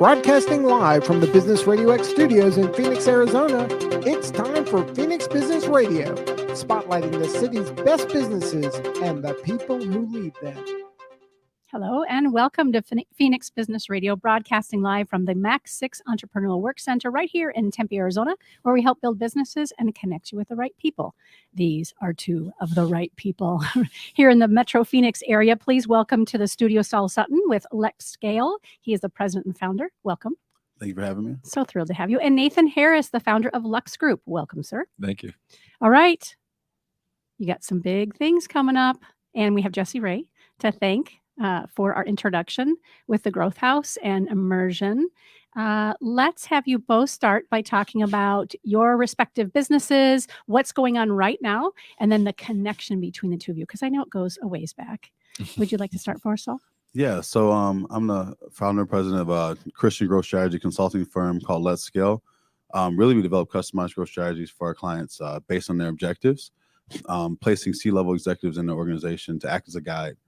Broadcasting live from the Business RadioX studios in Phoenix, Arizona, it's time for Phoenix Business Radio, spotlighting the city's best businesses and the people who lead them. Hello and welcome to Phoenix Business Radio, broadcasting live from the Max 6 Entrepreneurial Work Center right here in Tempe, Arizona, where we help build businesses and connect you with the right people. These are two of the right people here in the Metro Phoenix area. Please welcome to the studio Saul Sutton with Lex Scale. He is the president and founder. Welcome. Thank you for having me. So thrilled to have you. And Nathan Harris, the founder of Lux Group. Welcome, sir. Thank you. All right. You got some big things coming up, and we have Jesse Ray to thank for our introduction with the Growth House and Immersion. Let's have you both start by talking about your respective businesses, what's going on right now, and then the connection between the two of you, because I know it goes a ways back. Would you like to start for us, Saul? Yeah, so I'm the founder and president of a Christian growth strategy consulting firm called Let's Scale. Really, we develop customized growth strategies for our clients based on their objectives, placing C-level executives in the organization to act as a guide.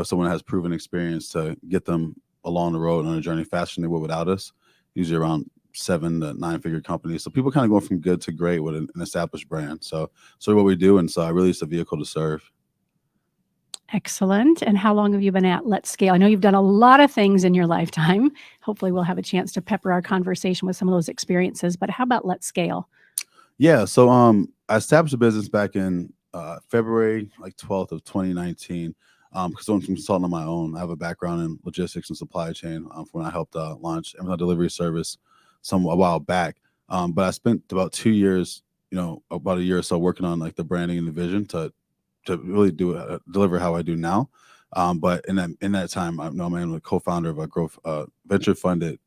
Someone that has proven experience to get them along the road on a journey faster than they would without us, usually around 7 to 9 figure companies. So people kind of going from good to great with an established brand. So what we do, and so really it's a vehicle to serve. Excellent. And how long have you been at Let's Scale? I know you've done a lot of things in your lifetime. Hopefully we'll have a chance to pepper our conversation with some of those experiences, but how about Let's Scale? Yeah, so I established a business back in February 12th of 2019. Because I'm consulting on my own. I have a background in logistics and supply chain from when I helped launch Amazon delivery service a while back. But I spent about 2 years, about a year or so working on the branding and the vision to really deliver how I do now. But in that time, I'm a co-founder of a growth venture funded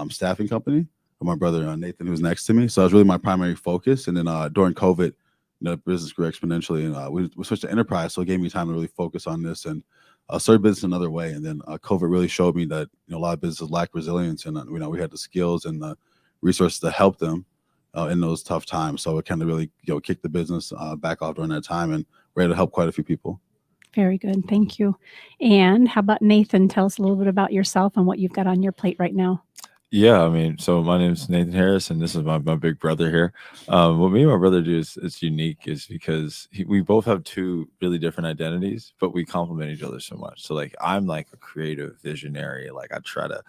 staffing company with my brother Nathan, who's next to me. So that was really my primary focus. And then during COVID, the business grew exponentially, and we switched to enterprise, so it gave me time to really focus on this and start business another way. And then COVID really showed me that a lot of businesses lack resilience, and we had the skills and the resources to help them in those tough times. So it kind of really kicked the business back off during that time, and we're able to help quite a few people. Very good, thank you. And how about Nathan? Tell us a little bit about yourself and what you've got on your plate right now. Yeah, so my name is Nathan Harris, and this is my big brother here. What me and my brother do is unique, is because we both have two really different identities, but we complement each other so much. So I'm a creative visionary. I try to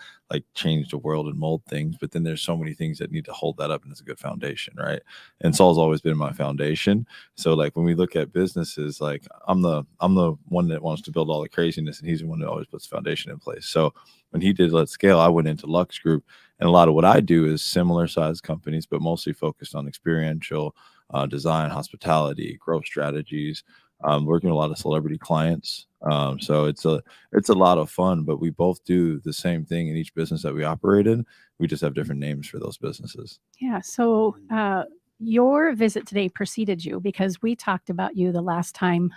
change the world and mold things, but then there's so many things that need to hold that up, and it's a good foundation, right? And Saul's always been my foundation. So when we look at businesses, I'm the one that wants to build all the craziness, and he's the one that always puts the foundation in place. So when he did Let's Scale, I went into Lux Group, and a lot of what I do is similar sized companies, but mostly focused on experiential design, hospitality, growth strategies, working with a lot of celebrity clients. So it's a lot of fun, but we both do the same thing in each business that we operate in. We just have different names for those businesses. Yeah. So your visit today preceded you, because we talked about you the last time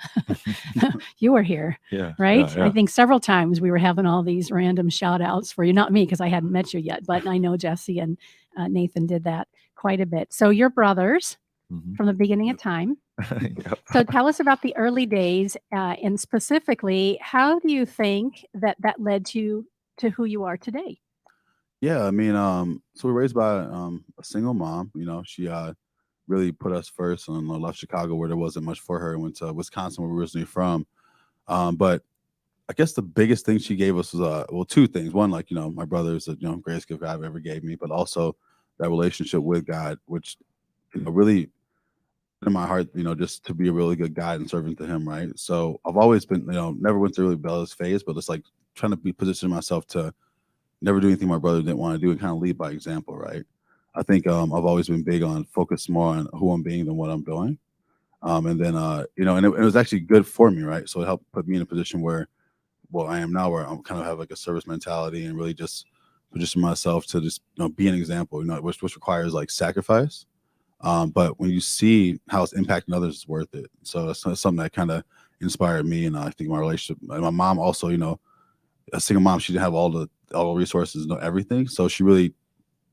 you were here, right? Yeah. I think several times we were having all these random shout outs for you, not me, because I hadn't met you yet, but I know Jesse and Nathan did that quite a bit. So you're brothers from the beginning of time. Yep. So tell us about the early days, and specifically, how do you think that led to who you are today? Yeah, so we were raised by a single mom. She really put us first, and left Chicago where there wasn't much for her, and went to Wisconsin, where we're originally from. But I guess the biggest thing she gave us was two things. One, my brother is the greatest gift God ever gave me, but also that relationship with God, which really in my heart, just to be a really good guide and servant to Him, right? So I've always been, never went through a rebellious phase, but it's trying to be positioning myself to never do anything my brother didn't want to do, and kind of lead by example, right? I think I've always been big on focus more on who I'm being than what I'm doing. And then, and it was actually good for me, right? So it helped put me in a position where, I am now, where I'm kind of have a service mentality and really just position myself to just, be an example, which requires sacrifice. But when you see how it's impacting others, it's worth it. So it's something that kind of inspired me. And I think my relationship, my mom also, a single mom, she didn't have all the resources, everything. So she really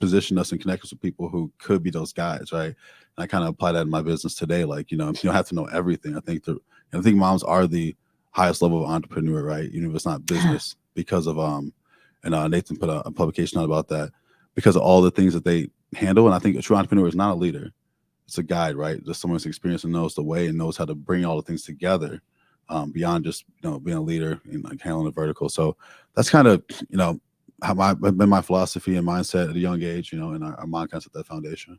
position us and connect us with people who could be those guys, right? And I kind of apply that in my business today. You don't have to know everything. I think moms are the highest level of entrepreneur, right? If it's not business, because of And Nathan put a publication out about that because of all the things that they handle. And I think a true entrepreneur is not a leader. It's a guide, right? Just someone who's experienced and knows the way and knows how to bring all the things together beyond just, being a leader and like handling a vertical. So that's kind of, how been my philosophy and mindset at a young age, and our mind kind of set that foundation.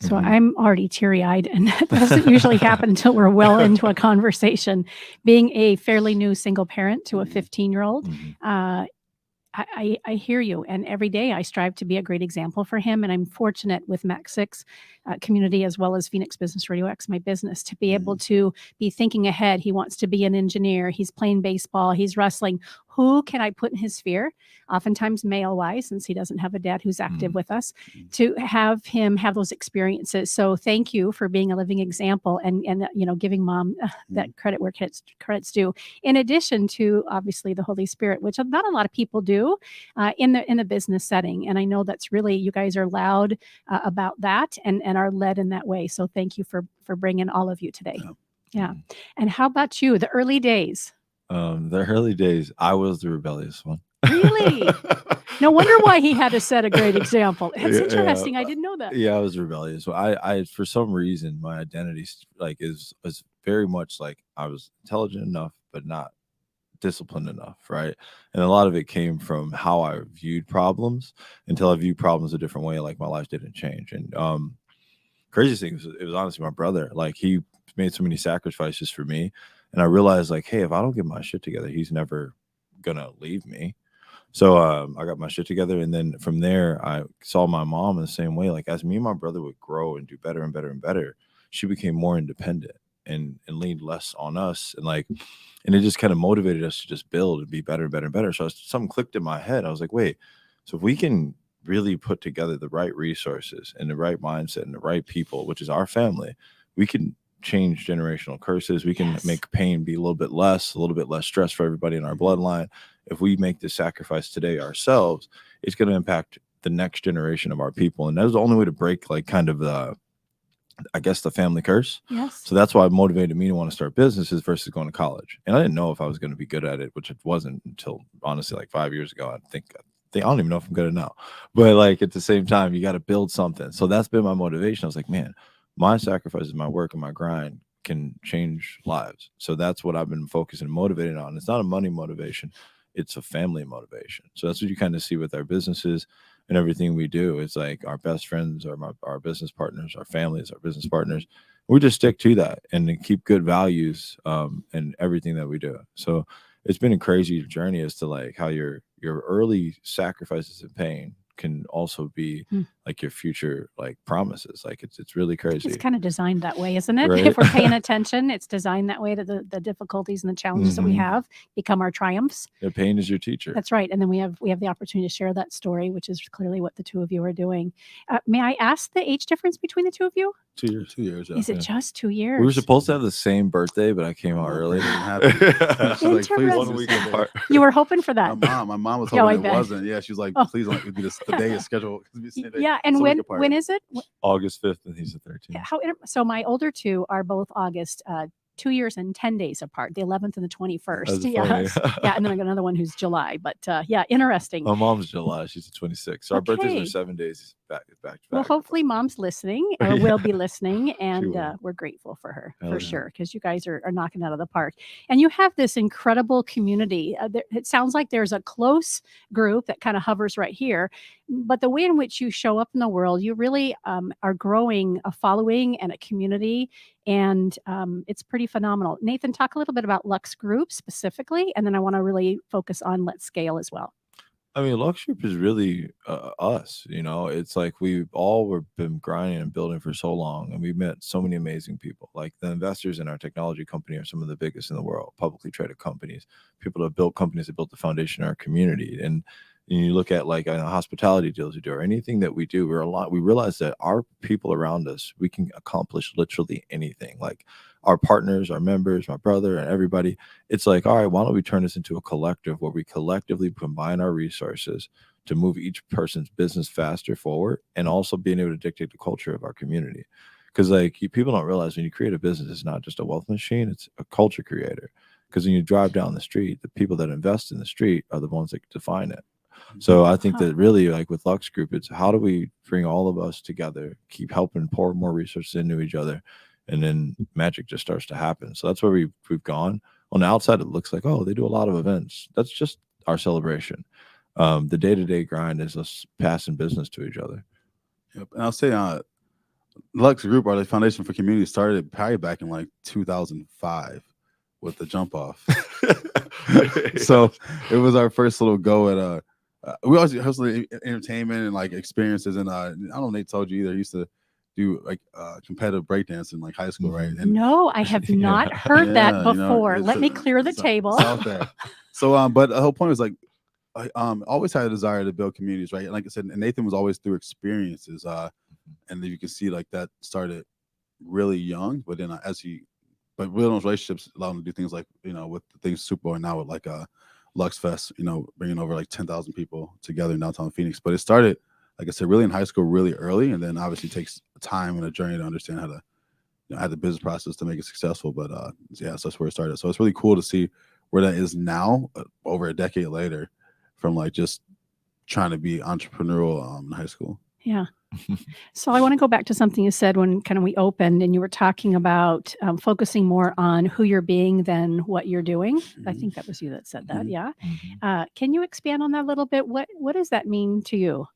So I'm already teary-eyed, and that doesn't usually happen until we're well into a conversation. Being a fairly new single parent to a 15-year-old, I hear you, and every day I strive to be a great example for him. And I'm fortunate with Max 6 community as well as Phoenix Business RadioX, my business, to be able to be thinking ahead. He wants to be an engineer. He's playing baseball. He's wrestling. Who can I put in his sphere? Oftentimes male-wise, since he doesn't have a dad who's active with us, to have him have those experiences. So thank you for being a living example and giving mom that credit where credit's due. In addition to obviously the Holy Spirit, which not a lot of people do in the business setting. And I know that's really, you guys are loud about that and are led in that way. So thank you for bringing all of you today. Yeah. And how about you? The early days. The early days, I was the rebellious one. Really? No wonder why he had to set a great example. That's interesting. I didn't know that. Yeah, I was rebellious. So I for some reason, my identity is very much like I was intelligent enough, but not disciplined enough, right? And a lot of it came from how I viewed problems until I viewed problems a different way. Like my life didn't change. And craziest thing was, it was honestly my brother. Like he made so many sacrifices for me. And I realized like, hey, if I don't get my shit together, he's never gonna leave me. So I got my shit together. And then from there, I saw my mom in the same way. Like as me and my brother would grow and do better and better and better, she became more independent and leaned less on us. And it just kind of motivated us to just build and be better and better and better. So something clicked in my head. I was like, wait, so if we can really put together the right resources and the right mindset and the right people, which is our family, we can change generational curses. We can make pain be a little bit less stress for everybody in our bloodline. If we make this sacrifice today ourselves, it's going to impact the next generation of our people. And that was the only way to break like kind of the family curse. Yes. So that's why it motivated me to want to start businesses versus going to college. And I didn't know if I was going to be good at it, which it wasn't until honestly like 5 years ago. I don't even know if I'm good at it now, but like at the same time, you got to build something. So that's been my motivation. I was like, man, my sacrifices, my work and my grind can change lives. So that's what I've been focusing and motivated on. It's not a money motivation. It's a family motivation. So that's what you kind of see with our businesses and everything we do. It's like our best friends are our business partners, our families, our business partners. We just stick to that and keep good values in everything that we do. So it's been a crazy journey as to like how your early sacrifices and pain can also be like your future like promises. Like it's really crazy. It's kind of designed that way, isn't it? Right? If we're paying attention, it's designed that way that the difficulties and the challenges that we have become our triumphs. The pain is your teacher. That's right. And then we have the opportunity to share that story, which is clearly what the two of you are doing. May I ask the age difference between the two of you? 2 years. 2 years. Yeah. Is it just 2 years? We were supposed to have the same birthday, but I came out early. She's like, please, 1 week apart. You were hoping for that. My mom was Yeah, I hoping bet. it wasn't. Yeah, she was like, please don't do this. The day is scheduled. Yeah, and when is it? August 5th, and he's the 13th. Yeah, so my older two are both August, 2 years and 10 days apart, the 11th and the 21st. Yes. Yeah, and then I got another one who's July. But yeah, interesting. My mom's July. She's the 26th. So our birthdays are 7 days back to back. Well, hopefully mom's listening or will be listening, and will. we're grateful for her Hell for yeah. sure, because you guys are knocking out of the park. And you have this incredible community. It sounds like there's a close group that kind of hovers right here, but the way in which you show up in the world, you really are growing a following and a community, and it's pretty phenomenal. Nathan, talk a little bit about Lux Group specifically, and then I want to really focus on Let's Scale as well. I mean, Lux Group is really us. It's like we've all been grinding and building for so long, and we've met so many amazing people. Like the investors in our technology company are some of the biggest in the world, publicly traded companies, people that have built companies that built the foundation in our community. And you look at like hospitality deals we do or anything that we do, we realize that our people around us, we can accomplish literally anything. Like our partners, our members, my brother, and everybody. It's like, all right, why don't we turn this into a collective where we collectively combine our resources to move each person's business faster forward, and also being able to dictate the culture of our community. Because like people don't realize when you create a business, it's not just a wealth machine, it's a culture creator. Because when you drive down the street, the people that invest in the street are the ones that define it. So I think that really, like with Lux Group, it's how do we bring all of us together, keep helping pour more resources into each other, and then magic just starts to happen. So that's where we've gone. On the outside, it looks like, oh, they do a lot of events. That's just our celebration. The day-to-day grind is us passing business to each other. Yep. And I'll say, Lux Group, or the Foundation for Community, started probably back in like 2005 with the jump off. So it was our first little go at we always hosted entertainment and like experiences, and I don't know if Nate told you either. He used to do like competitive breakdance in like high school, right? And No, I have not heard that yeah, you know, before. it's Let me clear the table. It's out there. So, but the whole point was like, I always had a desire to build communities, right? And like I said, and Nathan was always through experiences, and you can see like that started really young, but then but building those relationships allowed him to do things like, you know, with the things Super Bowl, and now with like Lux Fest, you know, bringing over like 10,000 people together in downtown Phoenix. But it started, like I said, really in high school, really early, and then obviously takes time and a journey to understand how to, you know, have the business process to make it successful. But yeah, so that's where it started. So it's really cool to see where that is now, over a decade later, from like just trying to be entrepreneurial in high school. Yeah. So I want to go back to something you said when kind of we opened and you were talking about focusing more on who you're being than what you're doing. I think that was you that said that. Yeah. Can you expand on that a little bit? What does that mean to you?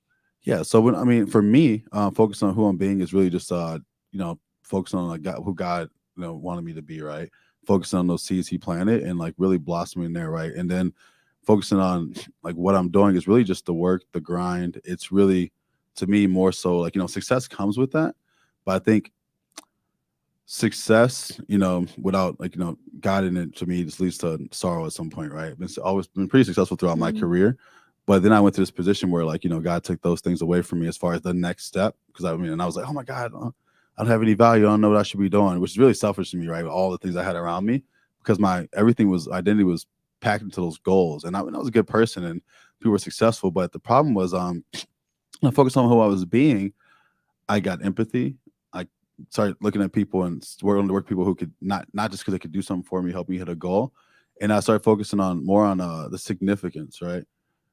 Yeah. So for me, focusing on who I'm being is really just, you know, focusing on like who God, you know, wanted me to be, right? Focusing on those seeds he planted and like really blossoming there, right? And then focusing on like what I'm doing is really just the work, the grind. It's really, to me, more so like, you know, success comes with that. But I think success, you know, without like, you know, God in it, to me, just leads to sorrow at some point, right? It's always been pretty successful throughout my career. But then I went to this position where like, you know, God took those things away from me as far as the next step. Because and I was like, oh my God, I don't have any value. I don't know what I should be doing, which is really selfish to me, right? With all the things I had around me, because my identity was packed into those goals. And I was a good person and people were successful. But the problem was, I focused on who I was being. I got empathy. I started looking at people and working with people who could not just because they could do something for me, help me hit a goal. And I started focusing more on the significance, right?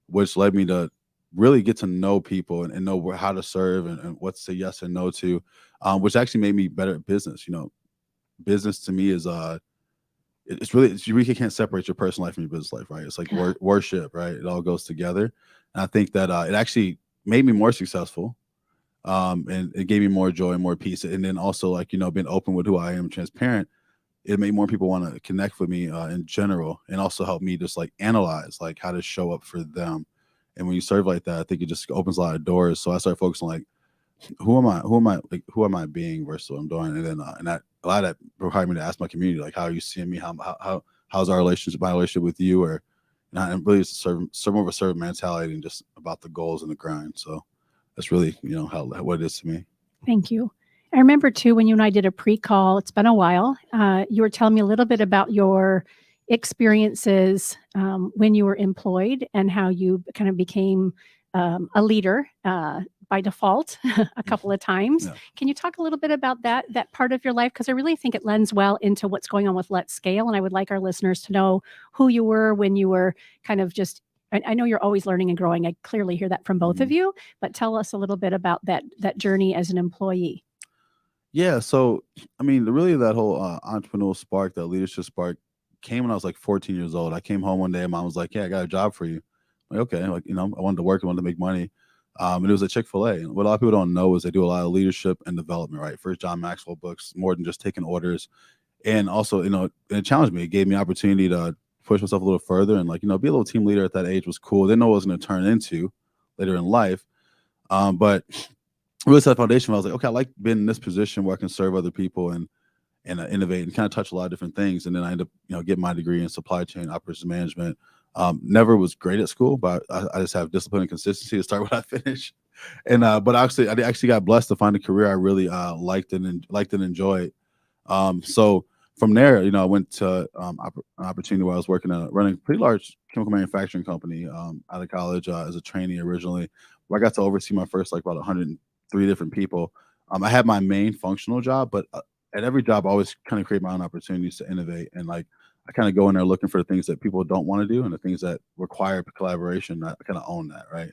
Which led me to really get to know people and know how to serve and what to say yes and no to, which actually made me better at business. You know, business to me is you really can't separate your personal life from your business life, right? It's like worship, right? It all goes together. And I think that it actually made me more successful, and it gave me more joy and more peace. And then also, like, you know, being open with who I am, transparent, it made more people want to connect with me in general, and also help me just like analyze like how to show up for them. And when you serve like that, I think it just opens a lot of doors. So I started focusing on like, who am I being versus what I'm doing? And then and that a lot of that required me to ask my community, like, how are you seeing me? How's my relationship with you? Or and really just serve more of a servant mentality and just about the goals and the grind. So that's really, you know, what it is to me. Thank you. I remember too, when you and I did a pre-call, it's been a while, you were telling me a little bit about your experiences when you were employed and how you kind of became a leader by default a couple of times. Yeah. Can you talk a little bit about that part of your life? Because I really think it lends well into what's going on with Let's Scale. And I would like our listeners to know who you were when you were kind of just, I know you're always learning and growing. I clearly hear that from both of you, but tell us a little bit about that journey as an employee. Yeah. So, really that whole entrepreneurial spark, that leadership spark came when I was like 14 years old. I came home one day and mom was like, "Yeah, I got a job for you." I'm like, okay. Like, you know, I wanted to work, I wanted to make money. And it was at Chick-fil-A. And what a lot of people don't know is they do a lot of leadership and development, right? First John Maxwell books, more than just taking orders. And also, you know, it challenged me. It gave me opportunity to push myself a little further and like, you know, be a little team leader at that age was cool. Didn't know what I was going to turn into later in life. But really set a foundation where I was like, okay, I like being in this position where I can serve other people and innovate and kind of touch a lot of different things. And then I ended up, you know, getting my degree in supply chain operations management. Never was great at school, but I just have discipline and consistency to start what I finish. And but actually, I actually got blessed to find a career I really liked and enjoyed. So from there, you know, I went to an opportunity where I was working running a pretty large chemical manufacturing company out of college as a trainee originally, where I got to oversee my first like about 103 different people. I had my main functional job, but at every job, I always kind of create my own opportunities to innovate and like I kind of go in there looking for the things that people don't want to do and the things that require collaboration. I kind of own that, right?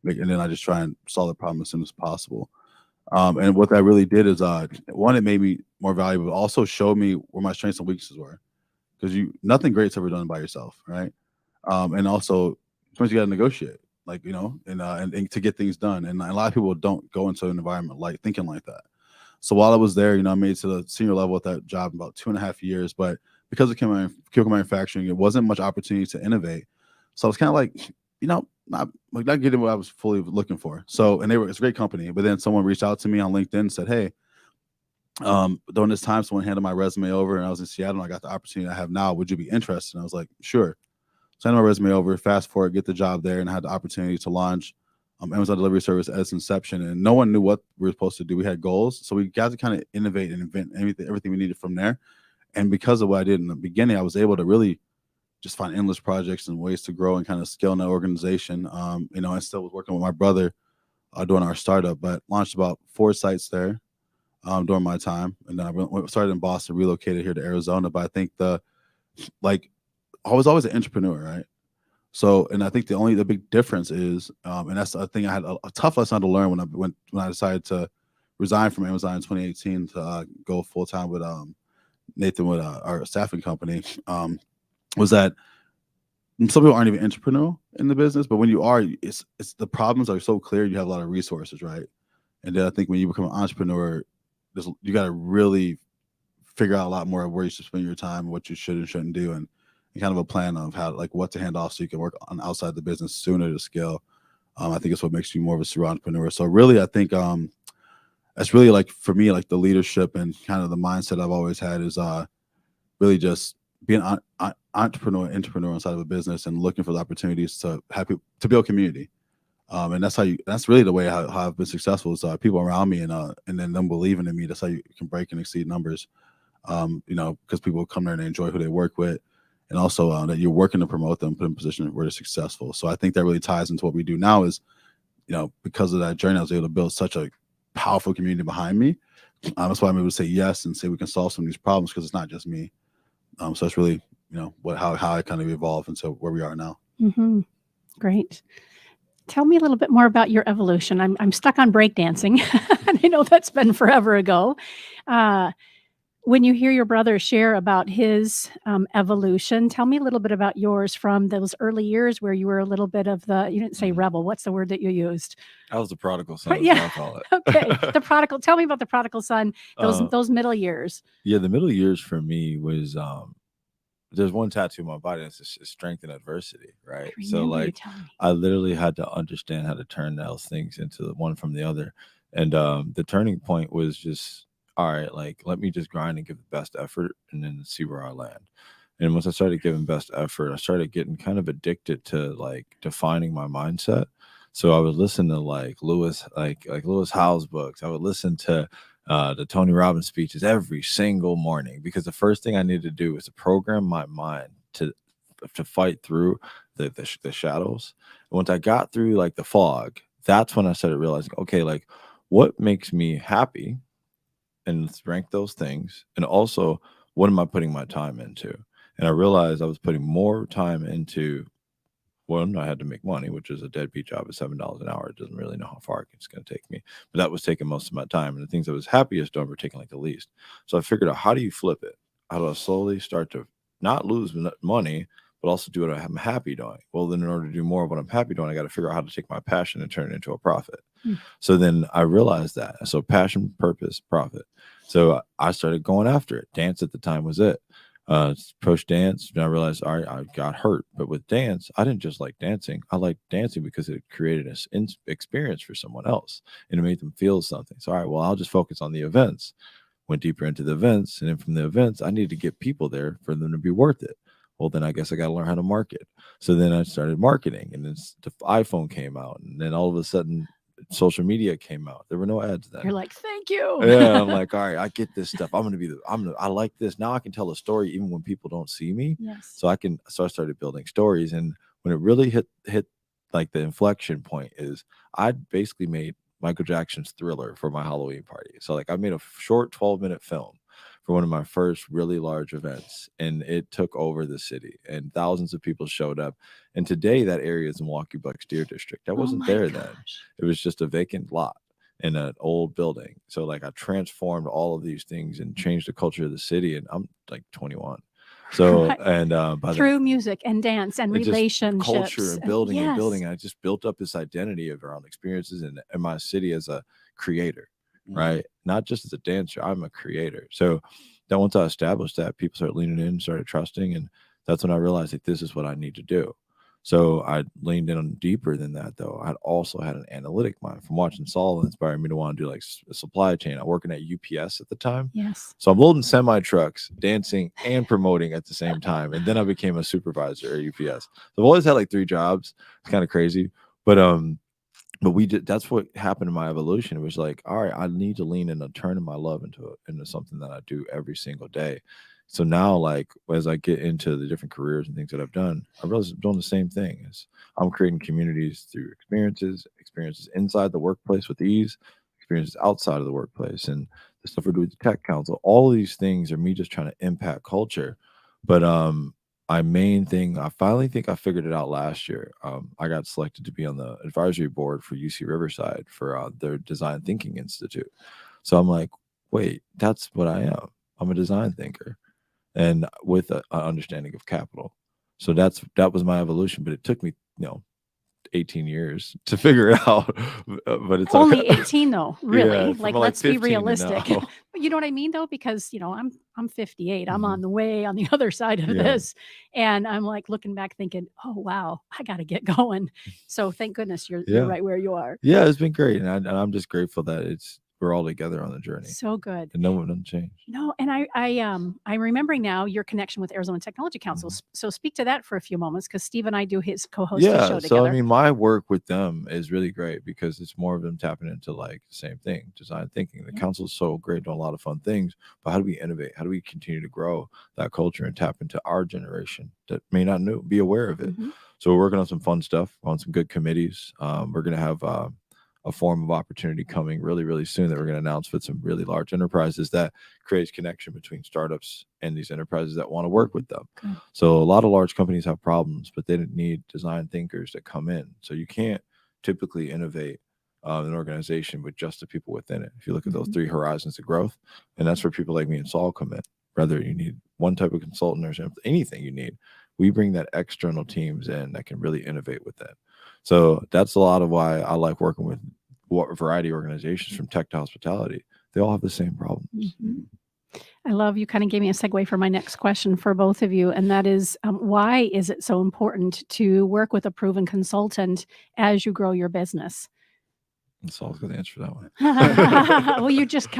And then I just try and solve the problem as soon as possible. And what that really did is, one, it made me more valuable, but also showed me where my strengths and weaknesses were. Because nothing great's ever done by yourself, right? And also, sometimes you got to negotiate, like, and to get things done. And a lot of people don't go into an environment like thinking like that. So while I was there, I made it to the senior level at that job in about 2.5 years. But because of chemical manufacturing, it wasn't much opportunity to innovate. So I was kind of like, not getting what I was fully looking for. So, and it's a great company. But then someone reached out to me on LinkedIn and said, hey, during this time, someone handed my resume over, and I was in Seattle, and I got the opportunity I have now. Would you be interested? And I was like, sure. So I handed my resume over, fast forward, get the job there, and I had the opportunity to launch Amazon delivery service at its inception. And no one knew what we were supposed to do. We had goals. So we got to kind of innovate and invent everything we needed from there. And because of what I did in the beginning, I was able to really just find endless projects and ways to grow and kind of scale in that organization. I still was working with my brother doing our startup, but launched about 4 sites there during my time. And then I started in Boston, relocated here to Arizona. But I think I was always an entrepreneur, right? So, and I think the big difference is, and that's the thing I had a tough lesson to learn when I decided to resign from Amazon in 2018 to go full time with Nathan with our staffing company, was that some people aren't even entrepreneurial in the business, but when you are, it's the problems are so clear. You have a lot of resources, right? And then I think when you become an entrepreneur, you got to really figure out a lot more of where you should spend your time, what you should and shouldn't do, and kind of a plan of how, like, what to hand off so you can work on outside the business sooner to scale. I think it's what makes you more of a serial entrepreneur. So really, I think that's really, like, for me, like, the leadership and kind of the mindset I've always had is really just being an entrepreneur inside of a business and looking for the opportunities to build community. And that's really the way how I've been successful is people around me and then them believing in me. That's how you can break and exceed numbers. Because people come there and they enjoy who they work with, and also that you're working to promote them, put them in a position where they're successful. So I think that really ties into what we do now is, because of that journey, I was able to build such a powerful community behind me. That's why I'm able to say yes and say we can solve some of these problems, because it's not just me. So that's really, how I kind of evolved into where we are now. Mm-hmm. Great. Tell me a little bit more about your evolution. I'm stuck on breakdancing, and I know that's been forever ago. When you hear your brother share about his evolution, tell me a little bit about yours from those early years where you were a little bit of you didn't say rebel. What's the word that you used? I was the prodigal son, Yeah. as I call it. Okay. The prodigal. Tell me about the prodigal son, those middle years. Yeah, the middle years for me was there's one tattoo on my body that's strength and adversity, right? So, like, I literally had to understand how to turn those things into the one from the other. And the turning point was just, all right, like, let me just grind and give the best effort and then see where I land. And once I started giving best effort, I started getting kind of addicted to, like, defining my mindset. So I would listen to like Lewis Howes books. I would listen to the Tony Robbins speeches every single morning, because the first thing I needed to do was to program my mind to fight through the shadows. And once I got through, like, the fog, that's when I started realizing, okay, like, what makes me happy, and let's rank those things. And also, what am I putting my time into? And I realized I was putting more time into, one, I had to make money, which is a deadbeat job at $7 an hour. It doesn't really know how far it's going to take me, but that was taking most of my time. And the things I was happiest doing were taking, like, the least. So I figured out, how do you flip it? How do I slowly start to not lose money, but also do what I'm happy doing? Well, then in order to do more of what I'm happy doing, I got to figure out how to take my passion and turn it into a profit. So then I realized that. So passion, purpose, profit. So I started going after it. Dance at the time was it. Push dance. And I realized, all right, I got hurt. But with dance, I didn't just like dancing. I liked dancing because it created an experience for someone else, and it made them feel something. So, all right, well, I'll just focus on the events. Went deeper into the events, and then from the events, I needed to get people there for them to be worth it. Well, then I guess I got to learn how to market. So then I started marketing, and then the iPhone came out, and then all of a sudden, social media came out. There were no ads then. You're like, thank you. Yeah, I'm like, all right, I get this stuff. I like this. Now I can tell a story even when people don't see me. Yes. So I started building stories. And when it really hit like the inflection point is, I basically made Michael Jackson's Thriller for my Halloween party. So, like, I made a short 12-minute film for one of my first really large events, and it took over the city, and thousands of people showed up. And today that area is in Milwaukee Bucks Deer District. I wasn't there then. It was just a vacant lot in an old building. So like I transformed all of these things and changed the culture of the city, and I'm like 21. So Right. and Through music and dance and it just relationships, culture and building yes. and building, I just built up this identity of around experiences in my city as a creator, right? Not just as a dancer. I'm a creator. So then once I established that, people started leaning in, started trusting, and that's when I realized like this is what I need to do. So I leaned in on deeper than that, though. I'd also had an analytic mind from watching Saul, inspired me to want to do like a supply chain. I'm working at UPS at the time. Yes. So I'm loading semi trucks, dancing, and promoting at the same time. And then I became a supervisor at UPS. So I've always had like 3 jobs. It's kind of crazy. But we did. That's what happened in my evolution. It was like, all right, I need to lean in and turn my love into something that I do every single day. So now, like as I get into the different careers and things that I've done, I realize I'm doing the same thing. Is I'm creating communities through experiences inside the workplace with ease, experiences outside of the workplace, and the stuff we're doing with the Tech Council. All of these things are me just trying to impact culture. But my main thing, I finally think I figured it out last year. I got selected to be on the advisory board for UC Riverside for their Design Thinking Institute. So I'm like, wait, that's what I am. I'm a design thinker, and with an understanding of capital. So that was my evolution, but it took me, 18 years to figure it out. But it's only okay. 18 though, really. Yeah, Like from, let's be 15 to realistic. now. But you know what I mean though, because I'm 58. I'm Mhm. on the way on the other side of Yeah. this, and I'm like looking back thinking, oh wow, I got to get going. So thank goodness you're Yeah. right where you are. Yeah, it's been great, and I'm just grateful that we're all together on the journey, So good. and no one doesn't change. No, and I'm remembering now your connection with Arizona Technology Council. So speak to that for a few moments, because Steve and I do his co-host his show Yeah, so together. I mean, my work with them is really great because it's more of them tapping into like the same thing, design thinking. The Yeah. council is so great, doing a lot of fun things, but how do we innovate? How do we continue to grow that culture and tap into our generation that may not be aware of it? Mhm. So we're working on some fun stuff, on some good committees. We're going to have a form of opportunity coming really, really soon that we're going to announce with some really large enterprises that creates connection between startups and these enterprises that want to work with them. Good. So a lot of large companies have problems, but they need design thinkers that come in. So you can't typically innovate an organization with just the people within it. If you look at those 3 horizons of growth, and that's where people like me and Saul come in. Whether you need one type of consultant or anything you need, we bring that external teams in that can really innovate with that. So that's a lot of why I like working with a variety of organizations from tech to hospitality. They all have the same problems. Mhm. I love you kind of gave me a segue for my next question for both of you. And that is, why is it so important to work with a proven consultant as you grow your business? And Saul's going to answer that one. Well, you just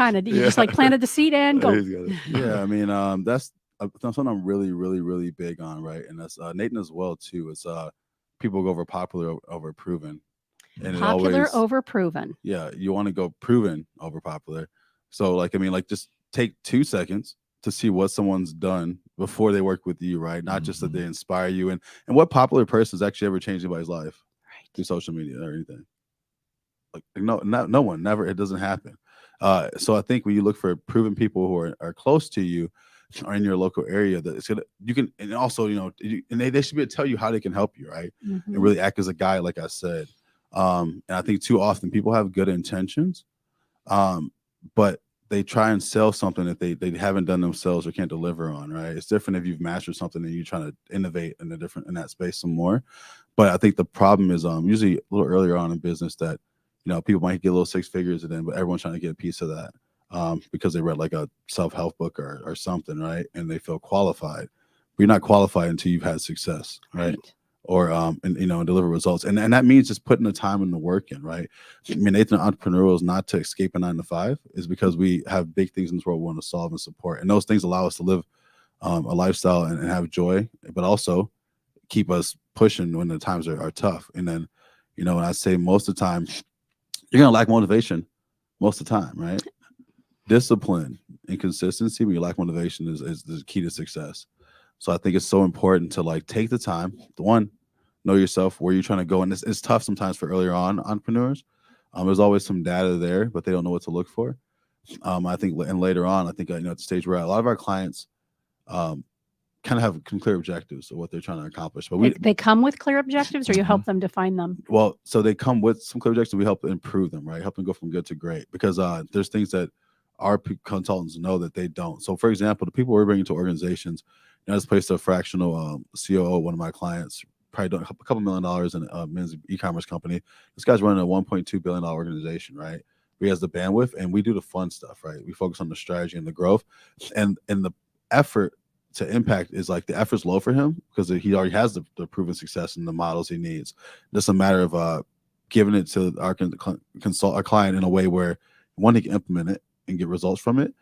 like planted the seed and go. Yeah, I mean, that's something I'm really, really, really big on, right? And that's Nathan as well too. It's people go over popular over proven, and Popular over proven. Yeah, you want to go proven over popular. So, like, I mean, like, just take 2 seconds to see what someone's done before they work with you, right? Not just that they inspire you, and what popular person has actually ever changed anybody's life through social media or anything. Like, no one, never. It doesn't happen. So I think when you look for proven people who are close to you or in your local area, that it's gonna, you can, and also, and they should be able to tell you how they can help you, right? Mhm. And really act as a guide, like I said. And I think too often people have good intentions, but they try and sell something that they haven't done themselves or can't deliver on, right? It's different if you've mastered something and you're trying to innovate in that space some more. But I think the problem is usually a little earlier on in business that, people might get a little 6 figures and then, but everyone's trying to get a piece of that because they read like a self-help book or something, right? And they feel qualified. But you're not qualified until you've had success, right? Or and deliver results, and that means just putting the time and the work in, right? I mean, Nathan, entrepreneurial is not to escape a 9 to 5, is because we have big things in this world we want to solve and support, and those things allow us to live a lifestyle and have joy, but also keep us pushing when the times are tough. And then, when I say most of the time, you're gonna lack motivation most of the time, right? Discipline and consistency when you lack motivation is the key to success. So I think it's so important to like take the time. The one, know yourself, where you're trying to go, and it's tough sometimes for earlier on entrepreneurs. There's always some data there, but they don't know what to look for. I think, and later on, I think, at the stage where a lot of our clients kind of have some clear objectives of what they're trying to accomplish. But They come with clear objectives, or you help them define them? Well, so they come with some clear objectives. We help improve them, right? Help them go from good to great, because there's things that our consultants know that they don't. So, for example, the people we're bringing to organizations, I just placed a fractional COO, one of my clients, probably doing a couple $1 million in a men's e-commerce company. This guy's running a $1.2 billion organization, right? He has the bandwidth, and we do the fun stuff, right? We focus on the strategy and the growth, and the effort to impact is like, the effort's low for him because he already has the proven success and the models he needs. It's a matter of giving it to our client in a way where, one, he can implement it and get results from it,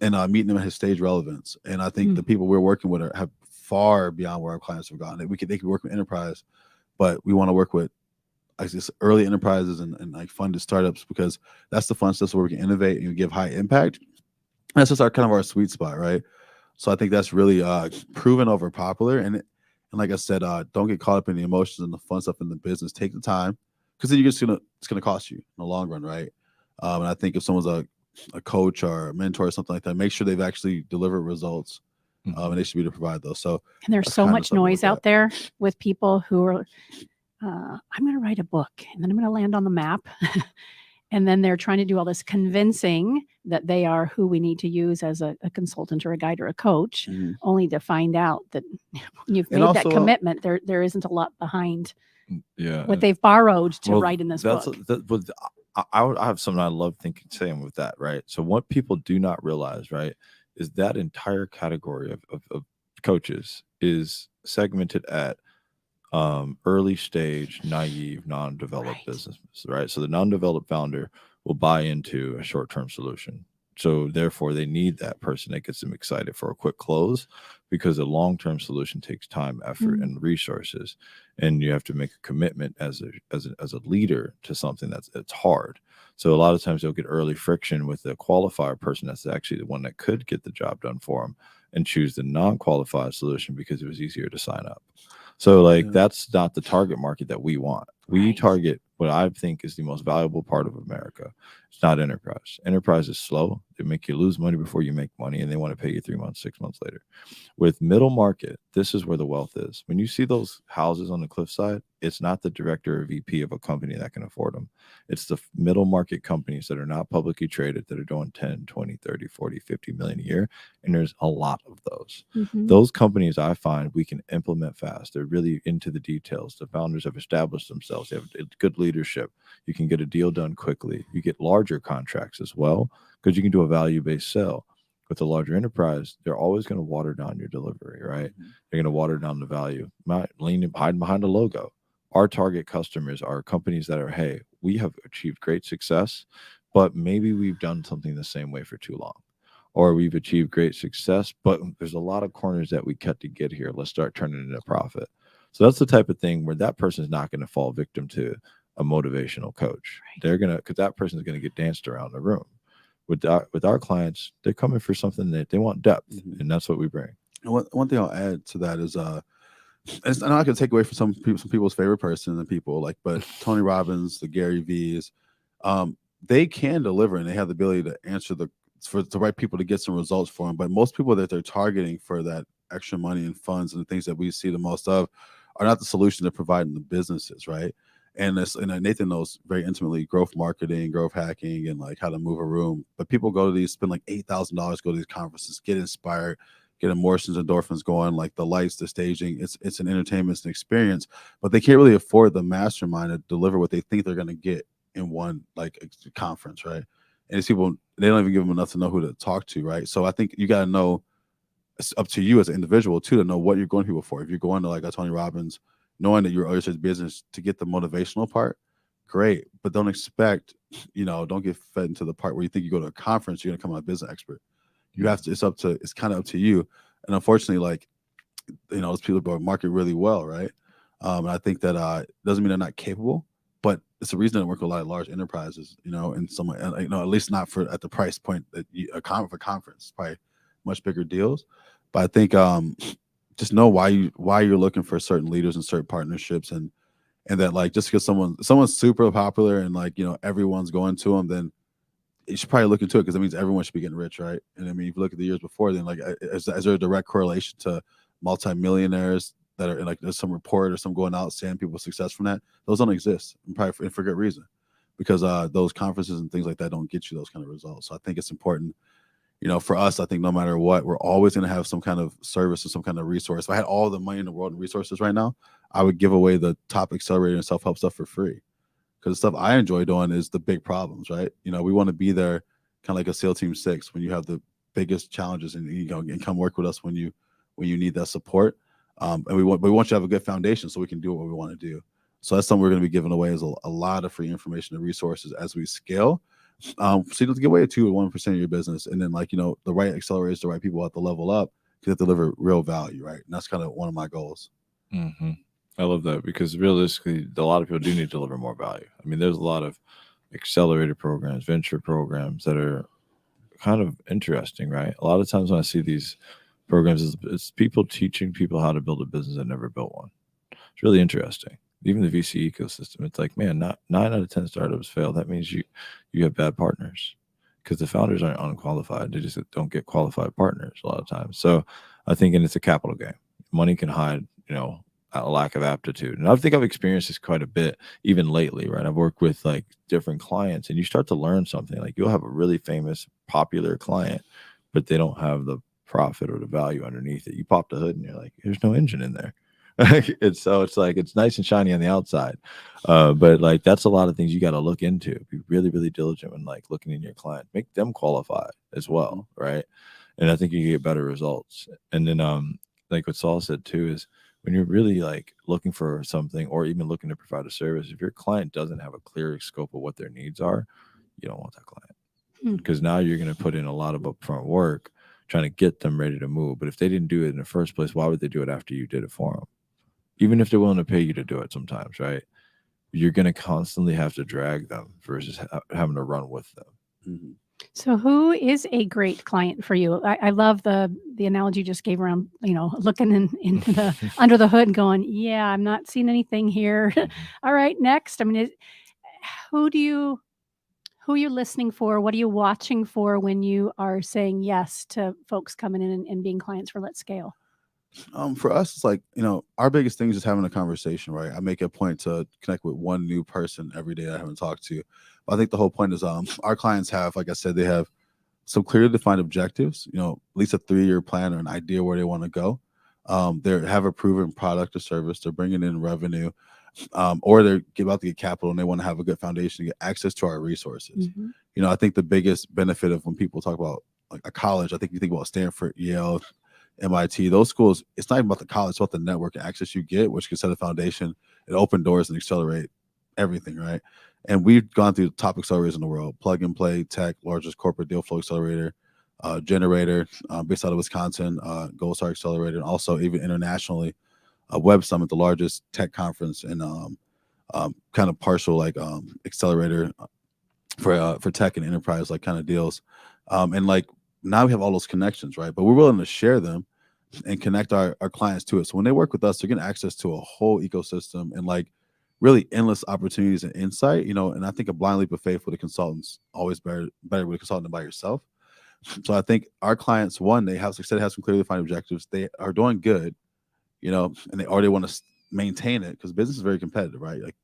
and meeting them at his stage relevance. And I think the people we're working with have far beyond where our clients have gotten. They can work with enterprise, but we want to work with just early enterprises and like funded startups, because that's the fun stuff where we can innovate and give high impact. That's just our sweet spot, right? So I think that's really proven over popular. And like I said, don't get caught up in the emotions and the fun stuff in the business. Take the time, because then it's gonna cost you in the long run, right? And I think if someone's a coach or a mentor or something like that, make sure they've actually delivered results, and they should be able to provide those. So, and there's so much noise out there with people who are, I'm going to write a book, and then I'm going to land on the map. And then they're trying to do all this convincing that they are who we need to use as a consultant or a guide or a coach, only to find out that when you've made that commitment, there isn't a lot behind what they've borrowed to write in this book. I have something I love saying with that, right? So what people do not realize, right, is that entire category of coaches is segmented at early stage, naive, non-developed businesses, right? So the non-developed founder will buy into a short-term solution. So therefore, they need that person that gets them excited for a quick close, because a long-term solution takes time, effort, and resources, and you have to make a commitment as a leader to something that's hard. So a lot of times they'll get early friction with the qualified person that's actually the one that could get the job done for them, and choose the non-qualified solution because it was easier to sign up. So that's not the target market that we want. We target what I think is the most valuable part of America. It's not enterprise. Enterprise is slow. They make you lose money before you make money, and they want to pay you 3 months, 6 months later. With middle market, this is where the wealth is. When you see those houses on the cliffside, it's not the director or VP of a company that can afford them. It's the middle market companies that are not publicly traded, that are doing 10, 20, 30, 40, 50 million a year. And there's a lot of those. Those companies, I find, we can implement fast. They're really into the details. The founders have established themselves. They have good leadership. You can get a deal done quickly. You get larger contracts as well, because you can do a value-based sell. With a larger enterprise, they're always going to water down your delivery, right? They're going to water down the value, not hiding behind a logo. Our target customers are companies that are, hey, we have achieved great success, but maybe we've done something the same way for too long. Or we've achieved great success, but there's a lot of corners that we cut to get here. Let's start turning it into profit. So that's the type of thing where that person is not going to fall victim to a motivational coach. They're going to, because that person is going to get danced around the room. With our clients, they're coming for something that they want depth, and that's what we bring. And one thing I'll add to that is, I'm not going to take away from some people's favorite person and people but Tony Robbins, the Gary V's, they can deliver, and they have the ability to answer for the right people to get some results for them. But most people that they're targeting for that extra money and funds and the things that we see the most of are not the solution they're providing the businesses, right? And Nathan knows very intimately growth marketing, growth hacking, and how to move a room. But people go to these, spend $8,000, go to these conferences, get inspired, get emotions, endorphins going, like the lights, the staging. It's an entertainment, it's an experience, but they can't really afford the mastermind to deliver what they think they're going to get in one conference, right? And these people, they don't even give them enough to know who to talk to, right? So I think you got to know, it's up to you as an individual too to know what you're going to people for. If you're going to a Tony Robbins, knowing that you're early stage business to get the motivational part, great. But don't expect, don't get fed into the part where you think you go to a conference, you're going to come out a business expert. You have to, it's kind of up to you. And unfortunately, those people market really well, right? And I think that doesn't mean they're not capable, but it's the reason they work with a lot of large enterprises, and some, at least not at the price point that a conference, probably much bigger deals. But I think, just know why you're looking for certain leaders and certain partnerships, and that just because someone's super popular and everyone's going to them, then you should probably look into it because it means everyone should be getting rich, right? And I mean, if you look at the years before, then like, is there a direct correlation to multimillionaires that are like, there's some report or some going out saying people's success from that? Those don't exist, and probably for good reason, because those conferences and things like that don't get you those kind of results. So I think it's important, for us. I think no matter what, we're always going to have some kind of service or some kind of resource. If I had all the money in the world and resources right now, I would give away the top accelerator and self-help stuff for free. Because the stuff I enjoy doing is the big problems, right? We want to be there, kind of like a SEAL Team 6, when you have the biggest challenges, and and come work with us when you need that support. And we want you to have a good foundation so we can do what we want to do. So that's something we're going to be giving away, is a lot of free information and resources as we scale. So you don't give away 2 or 1% of your business, and then the right accelerators, the right people have to level up to deliver real value, right? And that's kind of one of my goals. Mm-hmm. I love that, because realistically, a lot of people do need to deliver more value. I mean, there's a lot of accelerator programs, venture programs that are kind of interesting, right? A lot of times when I see these programs, it's people teaching people how to build a business that never built one. It's really interesting. Even the VC ecosystem, it's like, man, not 9 out of 10 startups fail. That means you have bad partners, because the founders aren't unqualified. They just don't get qualified partners a lot of times. So I think, and it's a capital game. Money can hide, a lack of aptitude. And I think I've experienced this quite a bit, even lately, right? I've worked with like different clients, and you start to learn something. Like, you'll have a really famous, popular client, but they don't have the profit or the value underneath it. You pop the hood and you're like, there's no engine in there. It's like, it's nice and shiny on the outside. But like, that's a lot of things you got to look into. Be really, really diligent when like looking in your client, make them qualified as well. Right. And I think you get better results. And then, like what Saul said too, is when you're really like looking for something, or even looking to provide a service, if your client doesn't have a clear scope of what their needs are, you don't want that client, because now you're going to put in a lot of upfront work trying to get them ready to move. But if they didn't do it in the first place, why would they do it after you did it for them? Even if they're willing to pay you to do it sometimes, right? You're going to constantly have to drag them versus having to run with them. Mm-hmm. So who is a great client for you? I love the analogy you just gave around, looking into the under the hood and going, yeah, I'm not seeing anything here. All right, next. I mean, who are you listening for? What are you watching for when you are saying yes to folks coming in and being clients for Let's Scale? For us, it's like, our biggest thing is just having a conversation, right? I make a point to connect with one new person every day I haven't talked to. But I think the whole point is, our clients have, like I said, they have some clearly defined objectives, at least a 3-year plan or an idea where they want to go. They have a proven product or service. They're bringing in revenue, or they're about to get capital, and they want to have a good foundation to get access to our resources. Mm-hmm. I think the biggest benefit of when people talk about like a college, I think you think about Stanford, Yale, MIT, those schools, it's not even about the college, it's about the network and access you get, which can set a foundation and open doors and accelerate everything, right? And we've gone through the top accelerators in the world: Plug and Play Tech, largest corporate deal flow accelerator, Generator, based out of Wisconsin, Gold Star Accelerator, and also even internationally, Web Summit, the largest tech conference and kind of partial like accelerator for tech and enterprise like kind of deals. And like now we have all those connections, right? But we're willing to share them and connect our clients to it. So when they work with us, they're getting access to a whole ecosystem and like really endless opportunities and insight, and I think a blind leap of faith with a consultant's always better with a consultant than by yourself. So I think our clients, one, they have some clearly defined objectives. They are doing good, and they already want to maintain it, because business is very competitive, right? Like,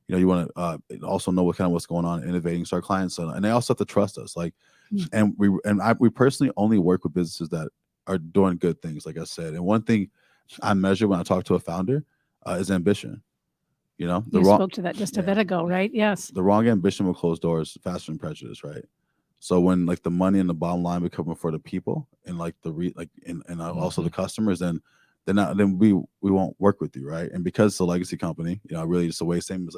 you want to also know what's going on, innovating. So our clients, and they also have to trust us. Like, and we personally only work with businesses that are doing good things, like I said. And one thing I measure when I talk to a founder is ambition. You spoke to that just a bit ago, right? Yes. The wrong ambition will close doors faster than prejudice, right? So when like the money and the bottom line become for the people and like also the customers, then we won't work with you, right? And because it's a legacy company, really just the way same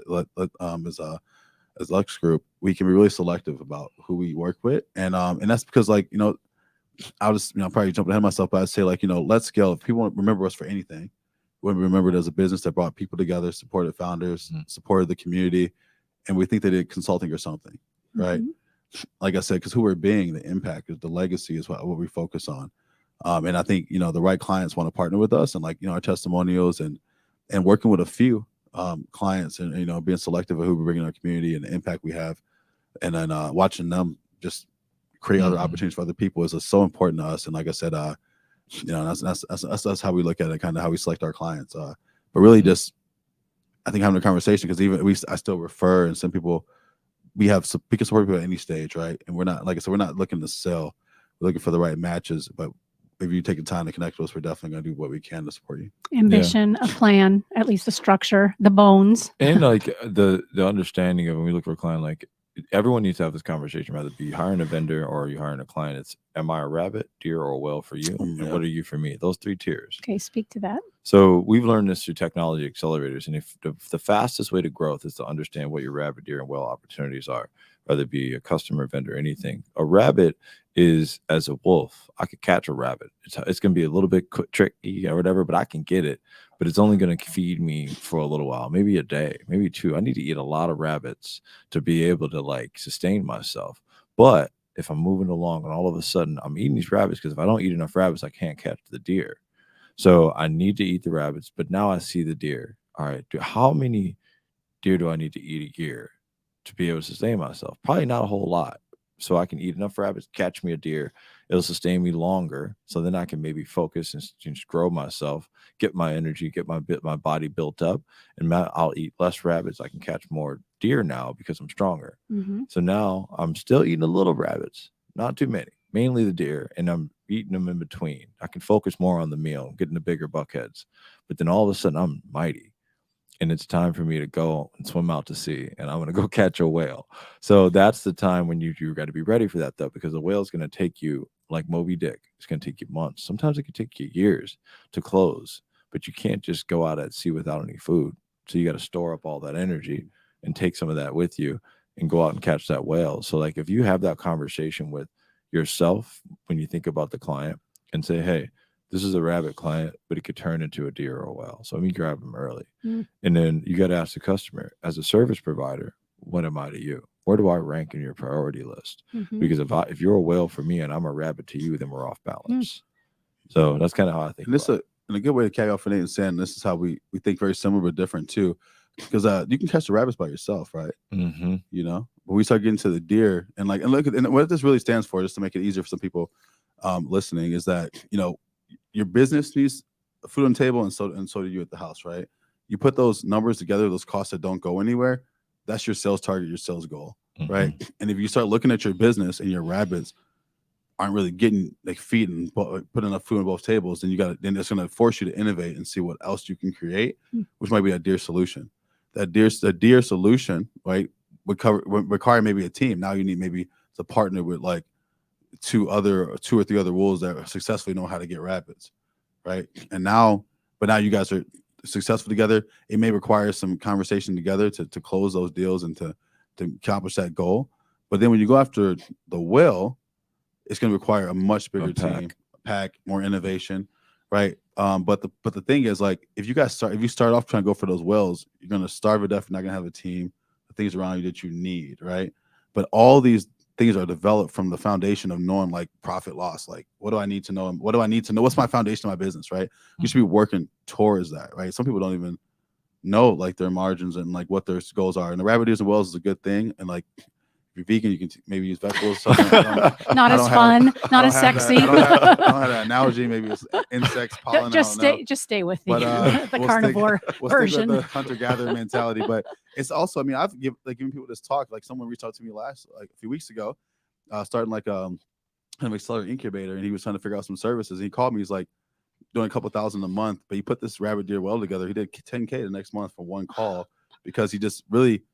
as Lux Group, we can be really selective about who we work with, and that's because like I'll just probably jumping ahead of myself, but I'd say like Let's Scale. If people want to remember us for anything, we want to be remembered as a business that brought people together, supported founders, supported the community, and we think they did consulting or something, right? Like I said, because who we're being, the impact is the legacy is what we focus on. And I think, the right clients want to partner with us, and like, our testimonials and working with a few clients and, being selective of who we bring in our community and the impact we have, and then watching them just create other Mhm. opportunities for other people is so important to us. And like I said, that's how we look at it, kind of how we select our clients. But really, just I think having a conversation, because even I still refer, and some people we can support people at any stage, right? And we're not, like I said, we're not looking to sell. We're looking for the right matches. But if you take the time to connect with us, we're definitely going to do what we can to support you. Ambition, a plan, at least a structure, the bones. And like the understanding of when we look for a client, like everyone needs to have this conversation, whether it be hiring a vendor or you hiring a client. It's, am I a rabbit, deer, or a whale for you? And what are you for me? Those 3 tiers. Okay, speak to that. So we've learned this through technology accelerators. And if the fastest way to growth is to understand what your rabbit, deer, and whale opportunities are, whether it be a customer, vendor, anything. A rabbit is as a wolf. I could catch a rabbit. It's going to be a little bit tricky or whatever, but I can get it. But it's only going to feed me for a little while, maybe a day, maybe 2. I need to eat a lot of rabbits to be able to like sustain myself. But if I'm moving along and all of a sudden I'm eating these rabbits, because if I don't eat enough rabbits, I can't catch the deer. So I need to eat the rabbits, but now I see the deer. All right, how many deer do I need to eat a year to be able to sustain myself? Probably not a whole lot. So I can eat enough rabbits, catch me a deer. It'll sustain me longer. So then I can maybe focus and just grow myself, get my energy, get my body built up, and I'll eat less rabbits. I can catch more deer now because I'm stronger. Mm-hmm. So now I'm still eating a little rabbits, not too many, mainly the deer, and I'm eating them in between. I can focus more on the meal, getting the bigger buckheads. But then all of a sudden I'm mighty. And it's time for me to go and swim out to sea, and I'm going to go catch a whale. So that's the time when you got to be ready for that, though, because a whale is going to take you like Moby Dick. It's going to take you months. Sometimes it can take you years to close, but you can't just go out at sea without any food. So you got to store up all that energy and take some of that with you and go out and catch that whale. So like if you have that conversation with yourself when you think about the client and say, hey, this is a rabbit client, but it could turn into a deer or a whale. So let me grab them early. And then you got to ask the customer, as a service provider, what am I to you? Where do I rank in your priority list? Because if you're a whale for me and I'm a rabbit to you, then we're off balance. So that's kind of how I think. And a good way to carry off for Nate and Sam, this is how we think very similar but different too. Because you can catch the rabbits by yourself, right? You know, but we start getting to the deer and look at what this really stands for, just to make it easier for some people listening, is that, you know, your business needs food on the table, and so do you at the house, right? You put those numbers together, those costs that don't go anywhere, that's your sales target, your sales goal, right? And if you start looking at your business and your rabbits aren't really getting like feed and put enough food on both tables, then it's going to force you to innovate and see what else you can create, which might be a deer solution. That deer solution, right, would require maybe a team. Now you need maybe to partner with like 2 or 3 other wolves that successfully know how to get rabbits, right? But now you guys are successful together. It may require some conversation together to close those deals and to accomplish that goal. But then when you go after the whale, it's going to require a much bigger team, more innovation, right? But the thing is, like, if you start off trying to go for those whales, you're going to starve to death. You're not going to have a team, the things around you that you need, right? But all these things are developed from the foundation of knowing like profit loss. Like, what do I need to know? What do I need to know? What's my foundation of my business, right? You should be working towards that, right? Some people don't even know like their margins and like what their goals are. And the rabbit ears and whales is a good thing. And like, if you're vegan, you can maybe use vegetables. Not as fun, not as sexy. I don't have that analogy. Maybe it's insects, pollen. Just stay with the carnivore version. Stick with the hunter-gatherer mentality. But it's also, I mean, I've given people this talk. Like someone reached out to me a few weeks ago, starting like kind of accelerator incubator, and he was trying to figure out some services. And he called me. He's like doing a couple $1,000 a month, but he put this rabbit deer well together. He did $10K the next month for one call because he just really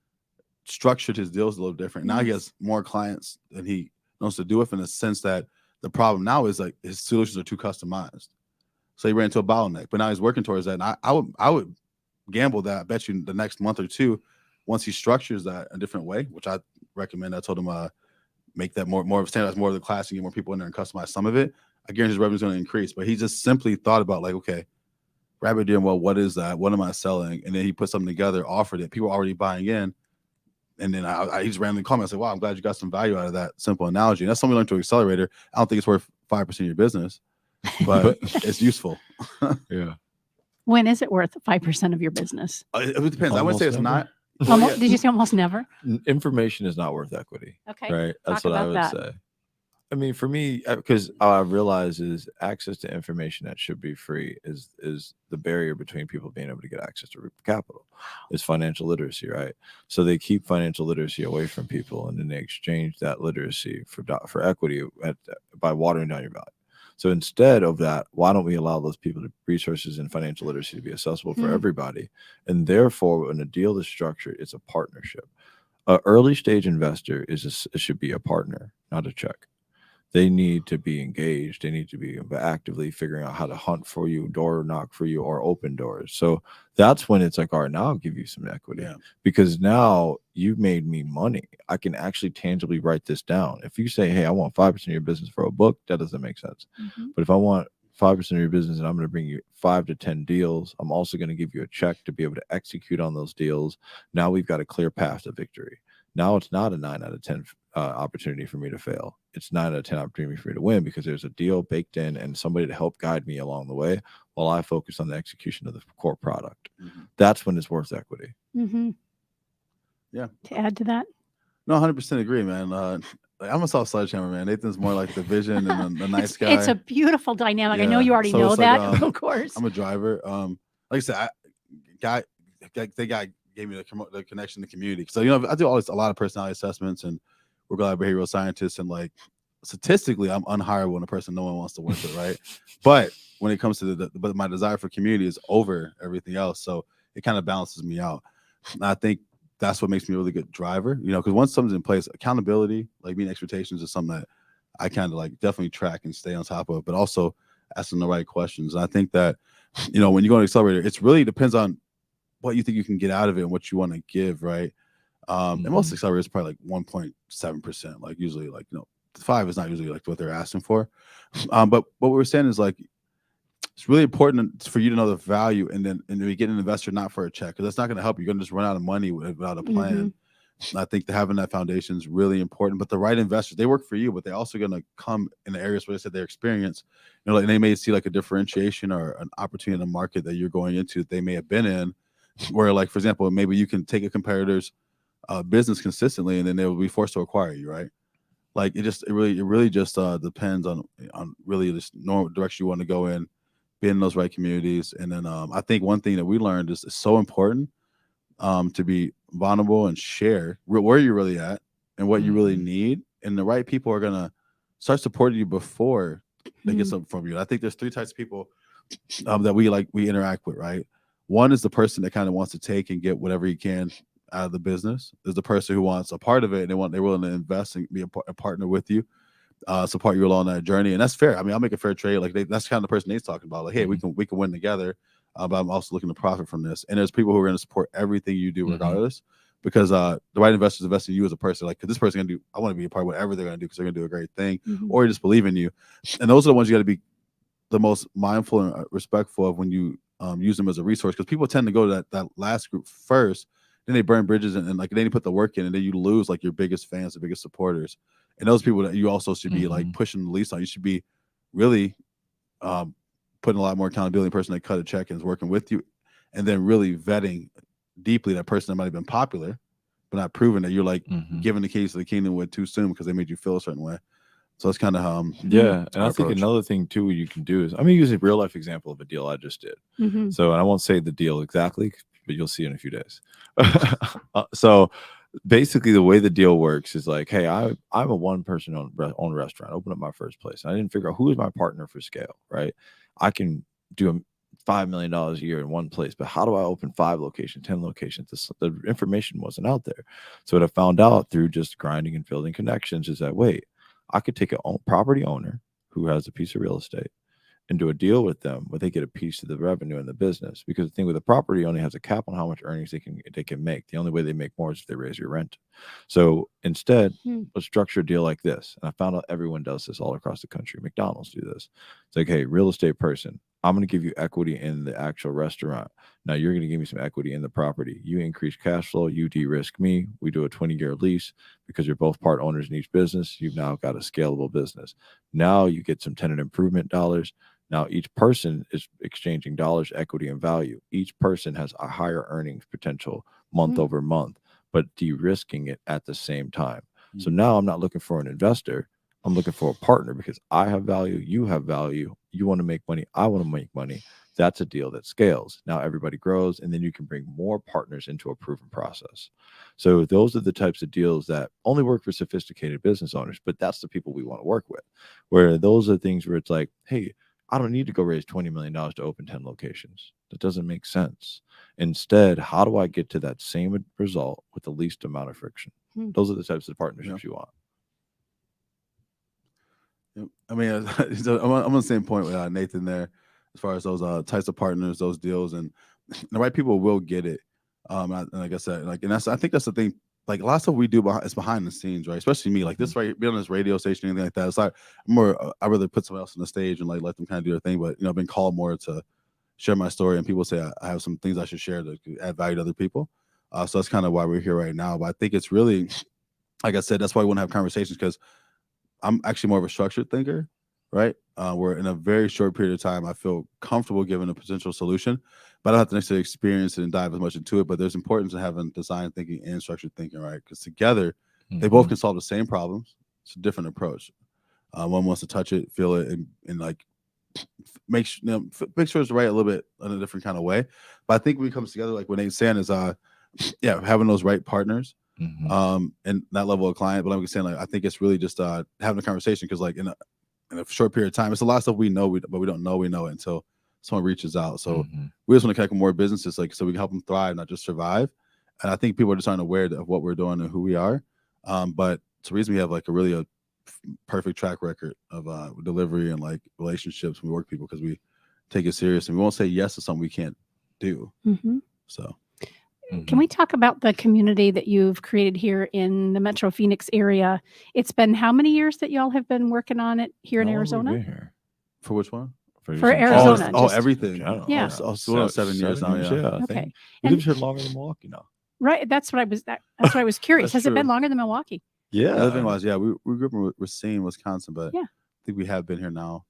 structured his deals a little different. Now he has more clients than he knows to do with, in the sense that the problem now is like his solutions are too customized. So he ran into a bottleneck, but now he's working towards that. And I would gamble that I bet you the next month or 2, once he structures that a different way, which I recommend. I told him make that more of standardize more of the class and get more people in there and customize some of it. I guarantee his revenue is going to increase. But he just simply thought about like, okay, rabbit deer, well, what is that? What am I selling? And then he put something together, offered it. People are already buying in. And then he just randomly called me. I said, wow, I'm glad you got some value out of that simple analogy. And that's something we learned to Accelerator. I don't think it's worth 5% of your business, but it's useful. Yeah. When is it worth 5% of your business? It depends. I wouldn't say it's not. Almost, did you say almost never? Information is not worth equity. Okay. Right. That's Talk what I about would that. say. I mean, for me, because I realize is access to information that should be free is the barrier between people being able to get access to capital. Is financial literacy, right? So they keep financial literacy away from people, and then they exchange that literacy for equity by watering down your value. So instead of that, why don't we allow those people to resources and financial literacy to be accessible for everybody? And therefore, when a deal is structured, it's a partnership. An early stage investor it should be a partner, not a check. They need to be engaged. They need to be actively figuring out how to hunt for you, door knock for you, or open doors. So that's when it's like, all right, now I'll give you some equity because now you made me money. I can actually tangibly write this down. If you say, hey, I want 5% of your business for a book, that doesn't make sense. But if I want 5% of your business and I'm going to bring you 5 to 10 deals, I'm also going to give you a check to be able to execute on those deals. Now we've got a clear path to victory. Now it's not a 9 out of 10 opportunity for me to fail. It's 9 out of 10 opportunity for me to win because there's a deal baked in and somebody to help guide me along the way while I focus on the execution of the core product. That's when it's worth equity. Yeah. To add to that? No, 100% agree, man. I'm a soft sledgehammer, man. Nathan's more like the vision and the nice guy. It's a beautiful dynamic. I know you already know that, of course. I'm a driver. Like I said, they gave me the connection to community. So, I do a lot of personality assessments, and we're glad behavioral scientists, and like statistically, I'm unhireable in a person no one wants to work with, right? But when it comes to but my desire for community is over everything else. So it kind of balances me out. And I think that's what makes me a really good driver, because once something's in place, accountability, like meeting expectations, is something that I kind of like definitely track and stay on top of, but also asking the right questions. And I think that, when you go on an accelerator, it really depends on what you think you can get out of it and what you want to give, right? And most accelerators probably like 1.7%. Like usually, 5 is not usually like what they're asking for. But what we were saying is like it's really important for you to know the value, and then we get an investor not for a check, because that's not going to help you. You're going to just run out of money without a plan. I think that having that foundation is really important. But the right investors, they work for you, but they're also going to come in the areas where they said their experience. Like they may see like a differentiation or an opportunity in the market that you're going into that they may have been in, where like, for example, maybe you can take a competitor's business consistently, and then they will be forced to acquire you, right? Like it really just depends on really this normal direction you want to go in, be in those right communities. And then I think one thing that we learned is it's so important to be vulnerable and share where you're really at and what you really need, and the right people are gonna start supporting you before they get something from you. I think there's 3 types of people that we interact with, right? One is the person that kind of wants to take and get whatever he can out of the business. There's the person who wants a part of it, and they're willing to invest and be a partner with you, support you along that journey. And that's fair. I mean, I'll make a fair trade. Like that's kind of the person Nate's talking about. Like, hey, we can win together, but I'm also looking to profit from this. And there's people who are going to support everything you do regardless, because the right investors invest in you as a person. Like, because this person gonna do, I want to be a part of whatever they're going to do because they're going to do a great thing, or just believe in you. And those are the ones you got to be the most mindful and respectful of when you use them as a resource, because people tend to go to that last group first, then they burn bridges, and like they put the work in, and then you lose like your biggest fans, the biggest supporters, and those people that you also should be like pushing the least on. You should be really putting a lot more accountability in the person that cut a check and is working with you, and then really vetting deeply that person that might have been popular but not proven, that you're like giving the keys to the kingdom with too soon because they made you feel a certain way. So it's kind of and I think another thing too you can do is, I'm gonna use a real life example of a deal I just did. So, and I won't say the deal exactly, but you'll see in a few days. So basically the way the deal works is like, hey, I'm a one person owned restaurant, open up my first place. I didn't figure out who is my partner for scale, right? I can do $5 million a year in one place, but how do I open 5 locations, 10 locations? The information wasn't out there. So what I found out through just grinding and building connections is that, wait, I could take a property owner who has a piece of real estate and do a deal with them where they get a piece of the revenue in the business. Because the thing with a property only has a cap on how much earnings they can make. The only way they make more is if they raise your rent. So instead, let's structure a deal like this. And I found out everyone does this all across the country. McDonald's do this. It's like, hey, real estate person, I'm going to give you equity in the actual restaurant. Now you're going to give me some equity in the property. You increase cash flow. You de-risk me. We do a 20-year lease because you're both part owners in each business. You've now got a scalable business. Now you get some tenant improvement dollars. Now each person is exchanging dollars, equity, and value. Each person has a higher earnings potential month Mm. over month, but de-risking it at the same time. So Mm. now I'm not looking for an investor. I'm looking for a partner because I have value, you have value, you want to make money, I want to make money. That's a deal that scales. Now everybody grows, and then you can bring more partners into a proven process. So those are the types of deals that only work for sophisticated business owners, but that's the people we want to work with. Where those are things where it's like, hey, I don't need to go raise $20 million to open 10 locations. That doesn't make sense. Instead, how do I get to that same result with the least amount of friction? Hmm. Those are the types of partnerships you want. Yep. I mean, so I'm on the same point with Nathan there, as far as those types of partners, those deals, and the right people will get it. And like I said, like, and I think that's the thing. Like a lot of stuff we do is behind the scenes, right? Especially me, like this, right? Being on this radio station, anything like that. It's like I rather put someone else on the stage and like let them kind of do their thing. But I've been called more to share my story, and people say I have some things I should share that could add value to other people. So that's kind of why we're here right now. But I think it's really, like I said, that's why we want to have conversations, because I'm actually more of a structured thinker, right? Where in a very short period of time, I feel comfortable giving a potential solution, but I don't have to necessarily experience it and dive as much into it. But there's importance in having design thinking and structured thinking, right? Because together, they both can solve the same problems. It's a different approach. One wants to touch it, feel it, and like make sure it's right a little bit in a different kind of way. But I think when it comes together, like what Nate's saying is, having those right partners. And that level of client, but I'm saying, like, I think it's really just having a conversation, because like in a short period of time, it's a lot of stuff we know, but we don't know we know it until someone reaches out. So we just want to connect with more businesses, like, so we can help them thrive, not just survive. And I think people are just unaware of what we're doing and who we are. But it's the reason we have like a perfect track record of delivery and like relationships when we work with people, because we take it serious and we won't say yes to something we can't do. So. Can we talk about the community that you've created here in the Metro Phoenix area? It's been how many years that y'all have been working on it here in Arizona? Here? For which one? For Arizona. Everything. Yeah. 7 years now. Yeah. I think. Okay. We live here longer than Milwaukee now. Right. That's what I was curious. That's Has it been true. longer than Milwaukee? Yeah. The other thing was, we grew up in Racine, Wisconsin, but Yeah. I think we have been here now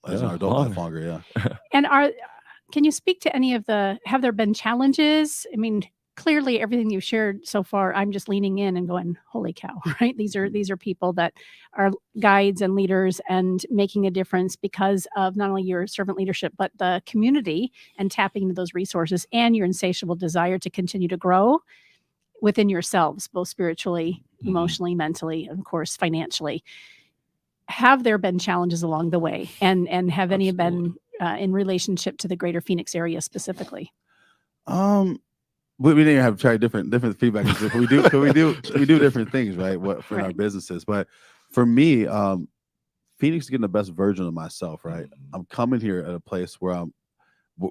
as Yeah, an adult life longer. Yeah. And can you speak to any of have there been challenges? I mean, clearly everything you've shared so far, I'm just leaning in and going, holy cow, right? These are people that are guides and leaders and making a difference because of not only your servant leadership, but the community and tapping into those resources and your insatiable desire to continue to grow within yourselves, both spiritually, emotionally, mentally, and of course, financially. Have there been challenges along the way? And have any been in relationship to the greater Phoenix area specifically? We didn't have tried different feedback. We do different things, right? For our businesses. But for me, Phoenix is getting the best version of myself, right? I'm coming here at a place where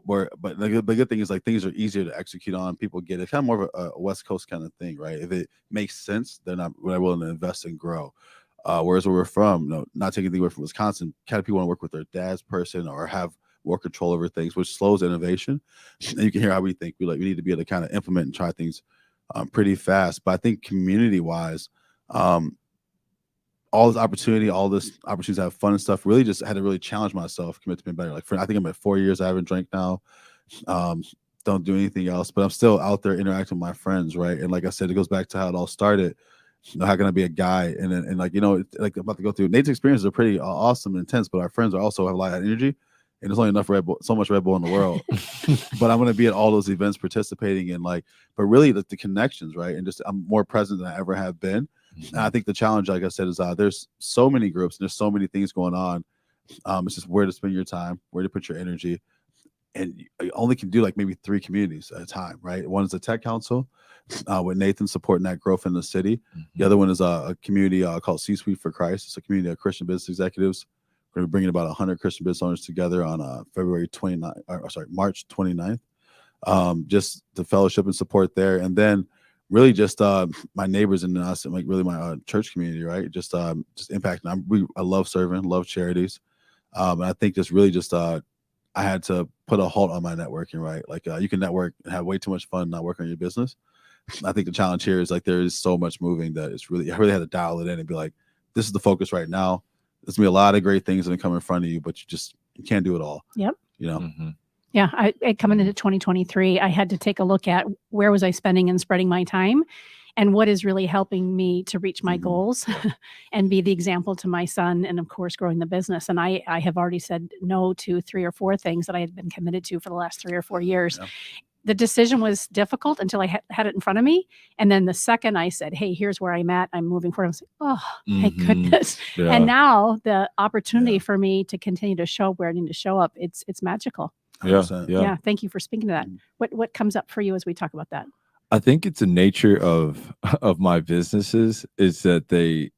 but the good thing is, like, things are easier to execute on. People get it. It's kind of more of a West Coast kind of thing, right? If it makes sense, then I'm willing to invest and grow. Whereas where we're from, not taking anything away from Wisconsin, kind of people want to work with their dad's person or have more control over things, which slows innovation. And you can hear how we think. We need to be able to kind of implement and try things pretty fast. But I think community wise, all this opportunity to have fun and stuff, really just had to really challenge myself, commit to being better. Like I think I'm at 4 years. I haven't drank now. Don't do anything else, but I'm still out there interacting with my friends, right? And like I said, it goes back to how it all started. How can I be a guy and like like I'm about to go through Nate's experiences are pretty awesome and intense, but our friends also have a lot of energy. And there's only enough so much Red Bull in the world. But I'm going to be at all those events participating in, like, but really the connections, right? And just I'm more present than I ever have been. And I think the challenge, like I said, is there's so many groups and there's so many things going on. It's just where to spend your time, where to put your energy. And you only can do like maybe 3 communities at a time, right? One is the Tech Council, with Nathan supporting that growth in the city. The other one is a community called C-Suite for Christ. It's a community of Christian business executives. We're going to be bringing about 100 Christian business owners together on March 29th. Just the fellowship and support there. And then really just my neighbors and us, and like really my church community, right? Just impacting. I love serving, love charities. And I think just really just I had to put a halt on my networking, right? Like you can network and have way too much fun not working on your business. I think the challenge here is like there is so much moving that I really had to dial it in and be like, this is the focus right now. There's gonna be a lot of great things that come in front of you, but you can't do it all. Yep. Yeah, I coming into 2023, I had to take a look at where was I spending and spreading my time, and what is really helping me to reach my goals and be the example to my son, and of course, growing the business. And I have already said no to 3 or 4 things that I had been committed to for the last 3 or 4 years. Yeah. The decision was difficult until I had it in front of me, and then the second I said, "Hey, here's where I'm at. I'm moving forward." I was like, "Oh, thank goodness." Yeah. And now the opportunity Yeah. for me to continue to show up where I need to show up, it's magical. Yeah. 100%. Yeah, thank you for speaking to that. Mhm. What comes up for you as we talk about that? I think it's the nature of my businesses is that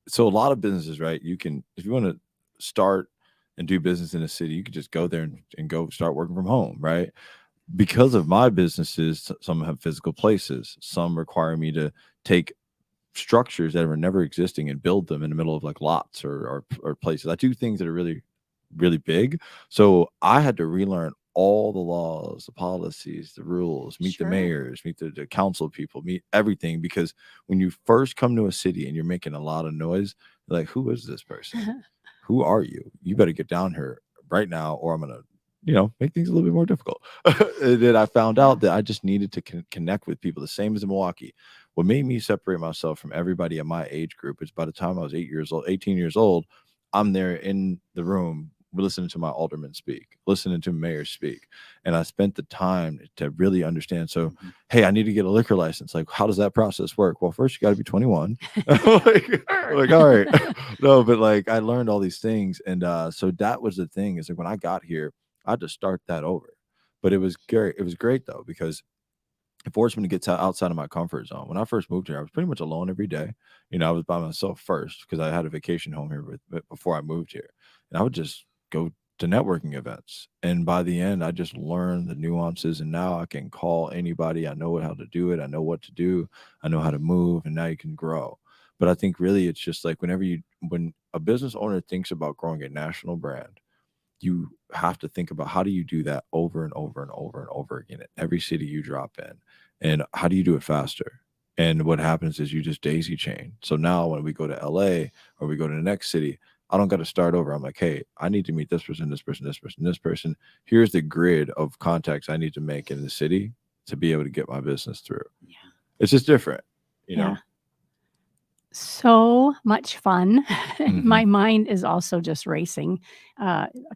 so a lot of businesses, right? You can, if you want to start and do business in a city, you could just go there and go start working from home, right? Because of my businesses, some have physical places, some require me to take structures that were never existing and build them in the middle of like lots or places. I do things that are really, really big. So I had to relearn all the laws, the policies, the rules, meet the Sure. mayors, meet the council people, meet everything. Because when you first come to a city and you're making a lot of noise, you're like, who is this person? Who are you? You better get down here right now, or I'm gonna, make things a little bit more difficult. And then I found out that I just needed to connect with people, the same as in Milwaukee. What made me separate myself from everybody in my age group is by the time I was 18 years old, I'm there in the room listening to my aldermen speak, listening to mayors speak. And I spent the time to really understand. So, hey, I need to get a liquor license. Like, how does that process work? Well, first you got to be 21. like, all right. No, but like I learned all these things. And so that was the thing is like when I got here, I had to start that over. But it was great. It was great though, because it forced me to get outside of my comfort zone. When I first moved here, I was pretty much alone every day. I was by myself first because I had a vacation home here before I moved here. And I would just go to networking events. And by the end, I just learned the nuances. And now I can call anybody. I know how to do it. I know what to do. I know how to move. And now you can grow. But I think really it's just like when a business owner thinks about growing a national brand, you have to think about how do you do that over and over and over and over again in every city you drop in, and how do you do it faster? And what happens is you just daisy chain. So now when we go to LA or we go to the next city, I don't got to start over. I'm like, hey, I need to meet this person, this person, this person, this person. Here's the grid of contacts I need to make in the city to be able to get my business through. Yeah. It's just different, you know. So much fun. My mind is also just racing.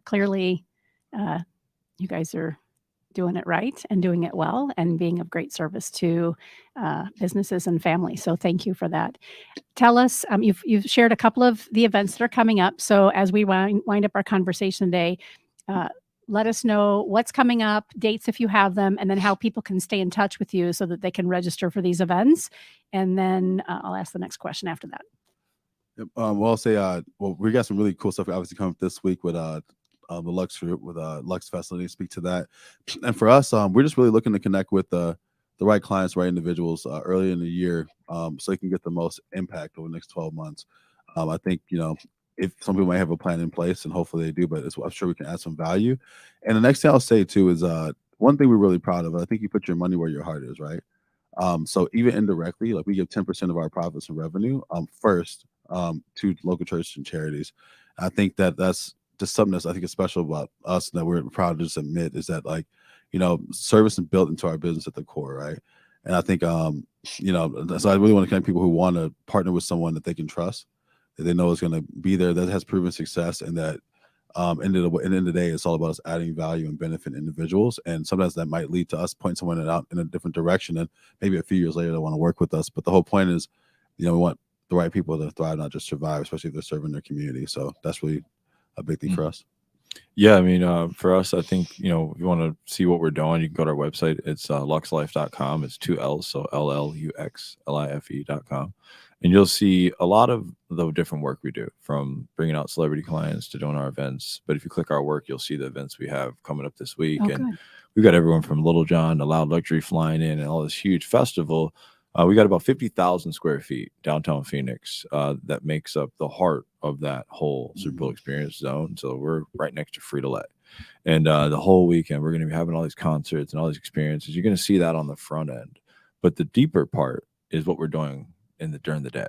Clearly, you guys are doing it right and doing it well and being of great service to businesses and families. So thank you for that. Tell us, you've shared a couple of the events that are coming up. So as we wind up our conversation today, let us know what's coming up, dates if you have them, and then how people can stay in touch with you so that they can register for these events. And then I'll ask the next question after that. Yep. Well, I'll say, we got some really cool stuff obviously coming up this week with the Lux Group, with Lux Facility. Speak to that. And for us, we're just really looking to connect with the right clients, right individuals early in the year, so they can get the most impact over the next 12 months. I think, if some people might have a plan in place, and hopefully they do, but I'm sure we can add some value. And the next thing I'll say too is one thing we're really proud of. I think you put your money where your heart is, right? So even indirectly, like we give 10% of our profits and revenue first to local churches and charities. I think that's just something that's I think is special about us, and that we're proud to just admit is that service is built into our business at the core, right? And I think so I really want to connect people who want to partner with someone that they can trust, that they know is going to be there, that has proven success, and that at the end of the day, it's all about us adding value and benefit individuals. And sometimes that might lead to us pointing someone out in a different direction, and maybe a few years later they want to work with us. But the whole point is, we want the right people to thrive, not just survive, especially if they're serving their community. So that's really a big thing for us. Yeah, I mean, for us, I think, if you want to see what we're doing, you can go to our website. It's luxlife.com. It's 2 L's, so LLUXLIFE.com. And you'll see a lot of the different work we do, from bringing out celebrity clients to doing our events. But if you click our work, you'll see the events we have coming up this week. And we've got everyone from Little John to Loud Luxury flying in, and all this huge festival. We got about 50,000 square feet downtown Phoenix that makes up the heart of that whole Super Bowl experience zone. So we're right next to Frito-Lay. And the whole weekend, we're going to be having all these concerts and all these experiences. You're going to see that on the front end. But the deeper part is what we're doing during the day.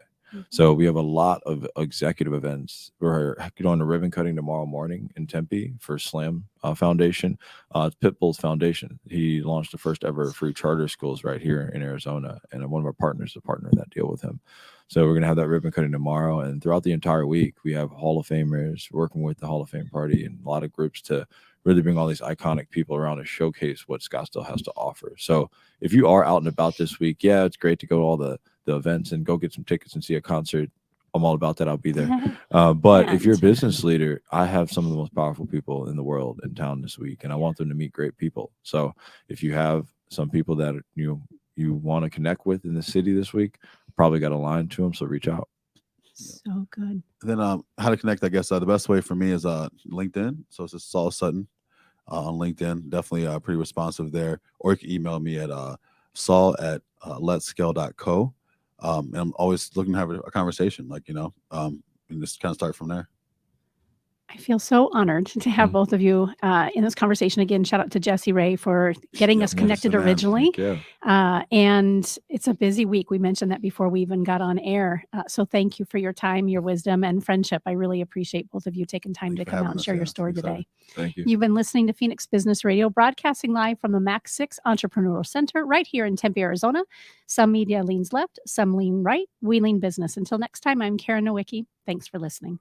So we have a lot of executive events. We're going to ribbon cutting tomorrow morning in Tempe for Slam Foundation. It's Pitbull's foundation. He launched the first ever free charter schools right here in Arizona, and one of our partners is a partner in that deal with him. So we're going to have that ribbon cutting tomorrow, and throughout the entire week, we have Hall of Famers working with the Hall of Fame party and a lot of groups to really bring all these iconic people around to showcase what Scottsdale has to offer. So if you are out and about this week, yeah, it's great to go to all the events and go get some tickets and see a concert. I'm all about that. I'll be there. But if you're a business leader, I have some of the most powerful people in the world in town this week, and I want them to meet great people. So if you have some people that you want to connect with in the city this week, probably got a line to them. So reach out. So good. Then how to connect, I guess the best way for me is LinkedIn. So it's just Saul Sutton on LinkedIn. Definitely pretty responsive there. Or you can email me at saul@letscale.co. And I'm always looking to have a conversation, and just kind of start from there. I feel so honored to have both of you in this conversation. Again, shout out to Jesse Ray for getting us connected originally. And it's a busy week. We mentioned that before we even got on air. So thank you for your time, your wisdom, and friendship. I really appreciate both of you taking time to come out and share your story today. Thank you. You've been listening to Phoenix Business Radio, broadcasting live from the Max 6 Entrepreneurial Center right here in Tempe, Arizona. Some media leans left, some lean right. We lean business. Until next time, I'm Karen Nowicki. Thanks for listening.